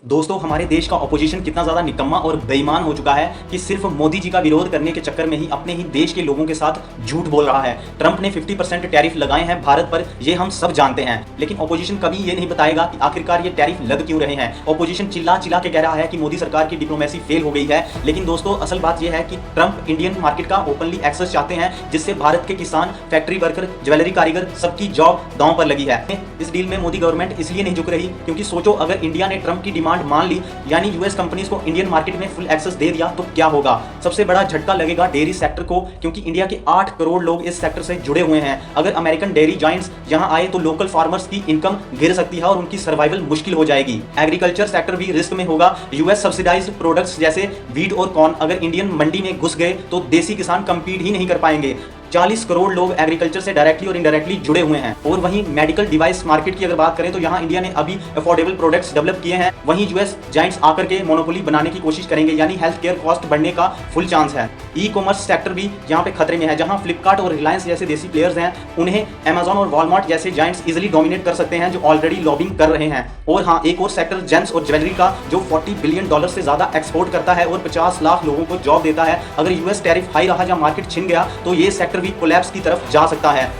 दोस्तों, हमारे देश का ऑपोजिशन कितना ज़्यादा निकम्मा और बेईमान हो चुका है कि सिर्फ मोदी जी का विरोध करने के चक्कर में ही अपने ही देश के लोगों के साथ झूठ बोल रहा है। ट्रंप ने 50% टैरिफ लगाए हैं भारत पर, ये हम सब जानते हैं, लेकिन ऑपोजिशन कभी ये नहीं बताएगा कि आखिरकार ये टैरिफ लग क्यों रहे हैं। ऑपोजिशन चिल्ला चिल्ला के कह रहा है कि मोदी सरकार की डिप्लोमेसी फेल हो गई है, लेकिन दोस्तों असल बात यह है कि ट्रंप इंडियन मार्केट का ओपनली एक्सेस चाहते हैं, जिससे भारत के किसान, फैक्ट्री वर्कर, ज्वेलरी कारीगर सबकी जॉब दांव पर लगी है। इस डील में मोदी गवर्नमेंट इसलिए नहीं झुक रही क्योंकि सोचो, अगर इंडिया ने ट्रंप की डिमांड मान ली, यानी यूएस कंपनीज को इंडियन मार्केट में फुल एक्सेस दे दिया, तो क्या होगा? सबसे बड़ा झटका लगेगा डेयरी सेक्टर को, क्योंकि इंडिया के 8 करोड़ लोग इस सेक्टर से जुड़े हुए हैं। अगर अमेरिकन डेयरी जायंट्स यहां आए तो लोकल फार्मर्स की इनकम गिर सकती है और उनकी सर्वाइवल मुश्किल हो जाएगी। एग्रीकल्चर सेक्टर भी रिस्क में होगा। यूएस सब्सिडाइज्ड प्रोडक्ट्स जैसे वीट और कॉर्न अगर इंडियन मंडी में घुस गए तो देसी किसान कंपीट ही नहीं कर पाएंगे। 40 करोड़ लोग एग्रीकल्चर से डायरेक्टली और इनडायरेक्टली जुड़े हुए हैं। और वहीं मेडिकल डिवाइस मार्केट की अगर बात करें तो यहाँ इंडिया ने अभी अफोर्डेबल प्रोडक्ट्स डेवलप किए हैं, वहीं यूएस जायंट्स आकर के मोनोपोली बनाने की कोशिश करेंगे, यानी हेल्थ केयर कॉस्ट बढ़ने का फुल चांस है। ई कॉमर्स सेक्टर भी यहाँ पे खतरे में है, जहाँ फ्लिपकार्ट और रिलायंस जैसे देसी प्लेयर्स हैं, उन्हें अमेजॉन और वॉलमार्ट जैसे जायंट्स इजिली डोमिनेट कर सकते हैं, जो ऑलरेडी लॉबिंग कर रहे हैं। और हाँ, एक और सेक्टर जेम्स और ज्वेलरी का, जो $40 बिलियन से ज्यादा एक्सपोर्ट करता है और 50 लाख लोगों को जॉब देता है। अगर यूएस टैरिफ हाई रहा या मार्केट छिन गया तो ये सेक्टर भी कोलैप्स की तरफ जा सकता है।